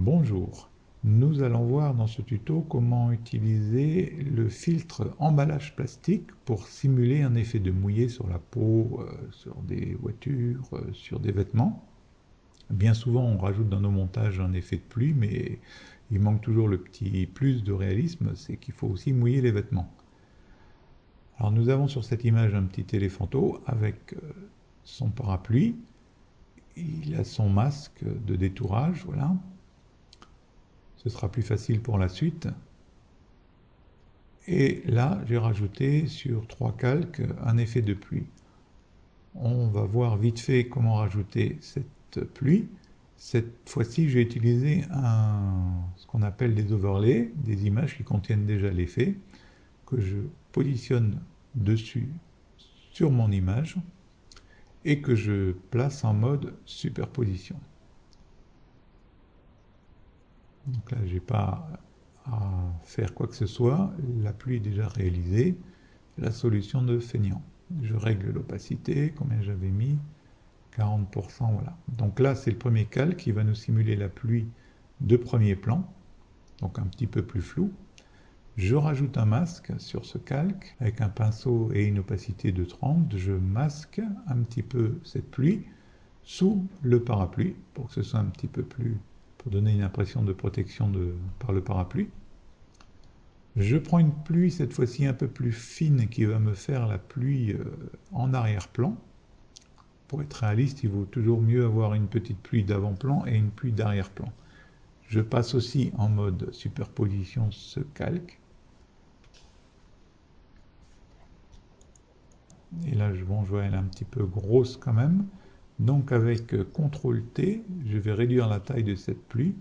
Bonjour, nous allons voir dans ce tuto comment utiliser le filtre emballage plastique pour simuler un effet de mouillé sur la peau, sur des voitures, sur des vêtements. Bien souvent on rajoute dans nos montages un effet de pluie, mais il manque toujours le petit plus de réalisme, c'est qu'il faut aussi mouiller les vêtements. Alors nous avons sur cette image un petit éléphanteau avec son parapluie, il a son masque de détourage, voilà. Ce sera plus facile pour la suite. Et là, j'ai rajouté sur 3 calques un effet de pluie. On va voir vite fait comment rajouter cette pluie. Cette fois-ci, j'ai utilisé ce qu'on appelle des overlays, des images qui contiennent déjà l'effet, que je positionne dessus sur mon image et que je place en mode superposition. Donc là, je n'ai pas à faire quoi que ce soit, la pluie est déjà réalisée, la solution de feignant. Je règle l'opacité, combien j'avais mis, 40%, voilà. Donc là, c'est le premier calque qui va nous simuler la pluie de premier plan, donc un petit peu plus flou. Je rajoute un masque sur ce calque avec un pinceau et une opacité de 30. Je masque un petit peu cette pluie sous le parapluie pour que ce soit un petit peu plus, pour donner une impression de protection par le parapluie. Je prends une pluie cette fois-ci un peu plus fine qui va me faire la pluie en arrière-plan. Pour être réaliste, il vaut toujours mieux avoir une petite pluie d'avant-plan et une pluie d'arrière-plan. Je passe aussi en mode superposition ce calque. Et là, je vois, elle est un petit peu grosse quand même. Donc avec CTRL-T, je vais réduire la taille de cette pluie.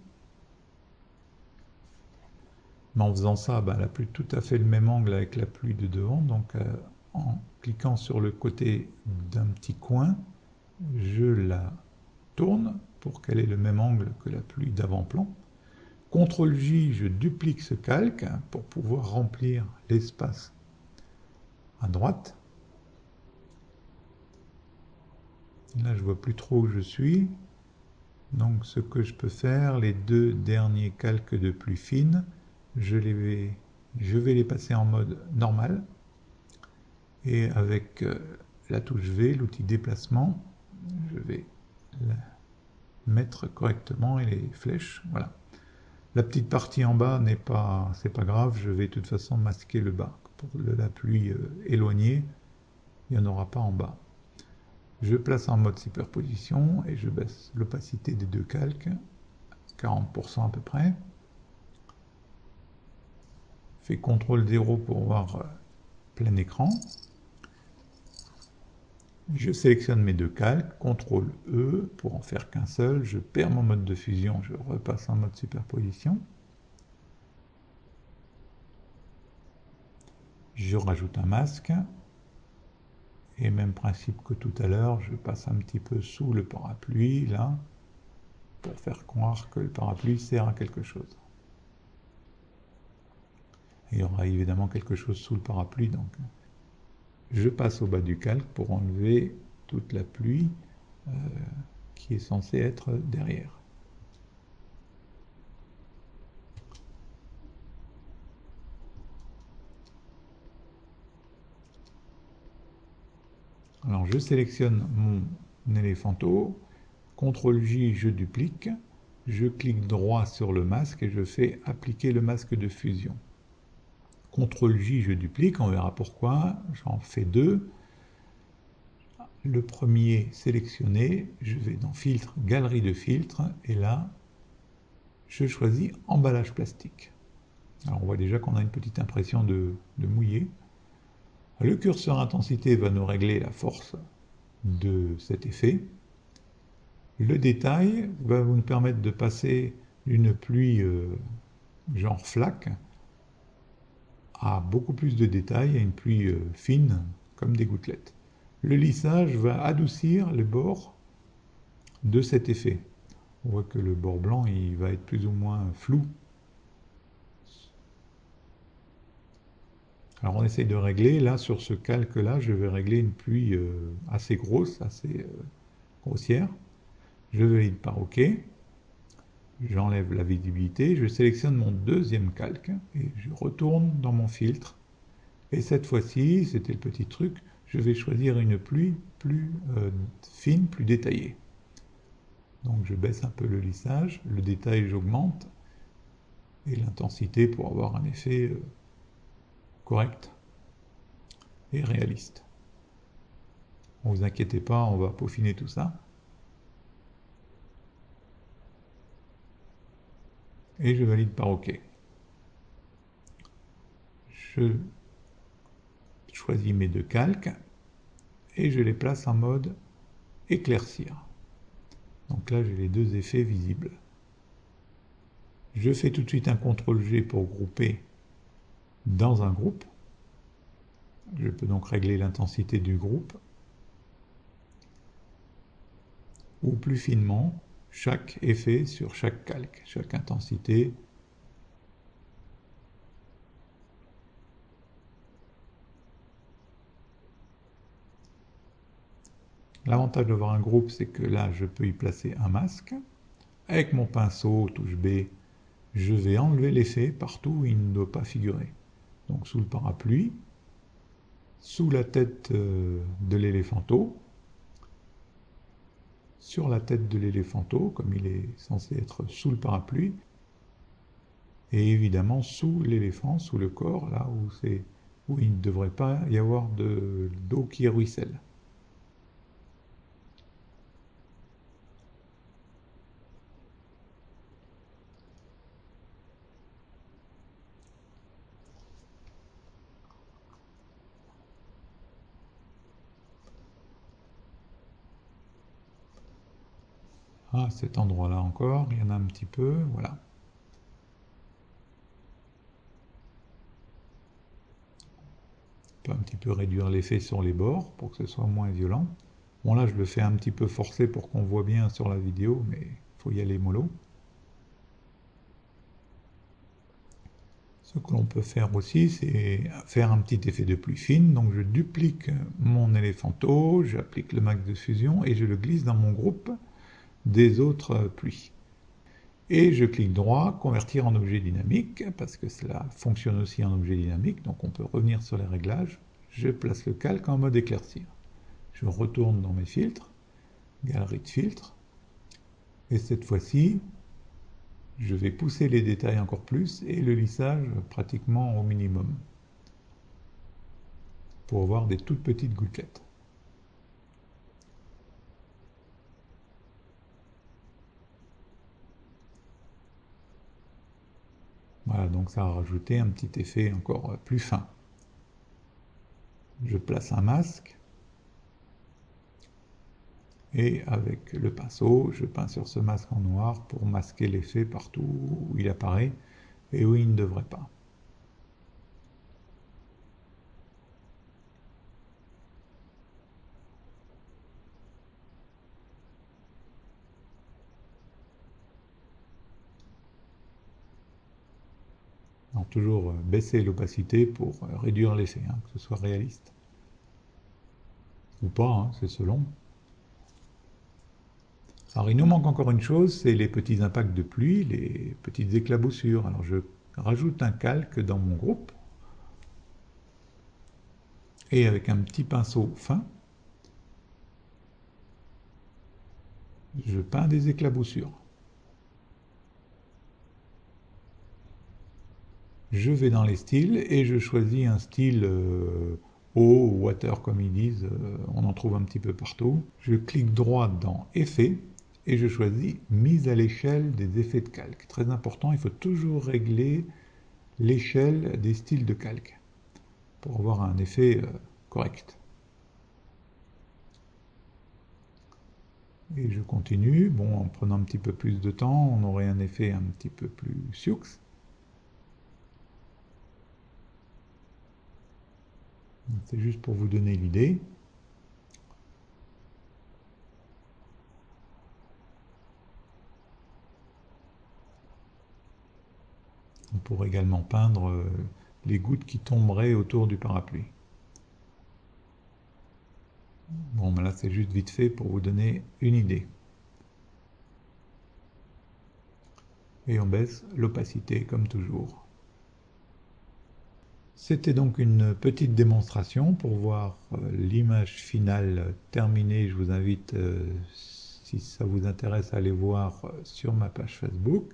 Mais en faisant ça, elle n'a plus tout à fait le même angle avec la pluie de devant. Donc en cliquant sur le côté d'un petit coin, je la tourne pour qu'elle ait le même angle que la pluie d'avant-plan. CTRL-J, je duplique ce calque pour pouvoir remplir l'espace à droite. Là, je ne vois plus trop où je suis. Donc ce que je peux faire, les deux derniers calques de pluie fine, je vais les passer en mode normal. Et avec la touche V, l'outil déplacement, je vais la mettre correctement et les flèches, voilà. La petite partie en bas c'est pas grave, je vais de toute façon masquer le bas. Pour la pluie éloignée, il n'y en aura pas en bas. Je place en mode superposition et je baisse l'opacité des deux calques, 40% à peu près. Je fais CTRL 0 pour voir plein écran. Je sélectionne mes deux calques, CTRL E pour en faire qu'un seul, je perds mon mode de fusion, je repasse en mode superposition. Je rajoute un masque, et même principe que tout à l'heure, je passe un petit peu sous le parapluie, là, pour faire croire que le parapluie sert à quelque chose. Il y aura évidemment quelque chose sous le parapluie, donc je passe au bas du calque pour enlever toute la pluie qui est censée être derrière. Alors je sélectionne mon éléphanteau, CTRL-J, je duplique, je clique droit sur le masque et je fais appliquer le masque de fusion. CTRL-J, je duplique, on verra pourquoi, j'en fais deux. Le premier sélectionné, je vais dans Filtre, Galerie de filtres, et là, je choisis Emballage plastique. Alors on voit déjà qu'on a une petite impression de mouillé. Le curseur intensité va nous régler la force de cet effet. Le détail va nous permettre de passer d'une pluie genre flaque à beaucoup plus de détails, à une pluie fine comme des gouttelettes. Le lissage va adoucir les bords de cet effet. On voit que le bord blanc il va être plus ou moins flou. Alors on essaye de régler, là sur ce calque là, je vais régler une pluie assez grosse, assez grossière. Je valide par OK. J'enlève la visibilité, je sélectionne mon deuxième calque et je retourne dans mon filtre. Et cette fois-ci, c'était le petit truc, je vais choisir une pluie plus fine, plus détaillée. Donc je baisse un peu le lissage, le détail j'augmente, et l'intensité pour avoir un effet correct et réaliste. Ne vous inquiétez pas, on va peaufiner tout ça. Et je valide par OK. Je choisis mes deux calques et je les place en mode éclaircir. Donc là, j'ai les deux effets visibles. Je fais tout de suite un CTRL-G pour grouper dans un groupe. Je peux donc régler l'intensité du groupe. Ou plus finement, chaque effet sur chaque calque, chaque intensité. L'avantage d'avoir un groupe, c'est que là, je peux y placer un masque. Avec mon pinceau, touche B, je vais enlever l'effet partout où il ne doit pas figurer. Donc sous le parapluie, sous la tête de l'éléphanteau, sur la tête de l'éléphanteau, comme il est censé être sous le parapluie, et évidemment sous l'éléphant, sous le corps, là où il ne devrait pas y avoir d'eau qui ruisselle. Ah, cet endroit-là encore, il y en a un petit peu, voilà. On peut un petit peu réduire l'effet sur les bords pour que ce soit moins violent. Bon là je le fais un petit peu forcé pour qu'on voit bien sur la vidéo, mais il faut y aller mollo. Ce que l'on peut faire aussi, c'est faire un petit effet de pluie fine. Donc je duplique mon éléphanteau, j'applique le max de fusion et je le glisse dans mon groupe des autres pluies. Et je clique droit, convertir en objet dynamique, parce que cela fonctionne aussi en objet dynamique, donc on peut revenir sur les réglages. Je place le calque en mode éclaircir. Je retourne dans mes filtres, galerie de filtres, et cette fois-ci, je vais pousser les détails encore plus et le lissage pratiquement au minimum pour avoir des toutes petites gouttelettes. Voilà, donc ça a rajouté un petit effet encore plus fin. Je place un masque et avec le pinceau, je peins sur ce masque en noir pour masquer l'effet partout où il apparaît et où il ne devrait pas. Alors toujours baisser l'opacité pour réduire l'effet, hein, que ce soit réaliste. Ou pas, hein, c'est selon. Alors il nous manque encore une chose, c'est les petits impacts de pluie, les petites éclaboussures. Alors je rajoute un calque dans mon groupe et avec un petit pinceau fin, je peins des éclaboussures. Je vais dans les styles et je choisis un style eau ou water comme ils disent, on en trouve un petit peu partout. Je clique droit dans Effets et je choisis Mise à l'échelle des effets de calque. Très important, il faut toujours régler l'échelle des styles de calque pour avoir un effet correct. Et je continue, bon en prenant un petit peu plus de temps, on aurait un effet un petit peu plus sioux. C'est juste pour vous donner l'idée. On pourrait également peindre les gouttes qui tomberaient autour du parapluie. Bon, ben là c'est juste vite fait pour vous donner une idée. et on baisse l'opacité comme toujours. C'était donc une petite démonstration pour voir l'image finale terminée. Je vous invite, si ça vous intéresse, à aller voir sur ma page Facebook.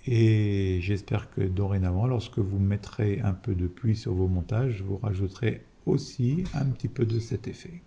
Et j'espère que dorénavant, lorsque vous mettrez un peu de pluie sur vos montages, vous rajouterez aussi un petit peu de cet effet.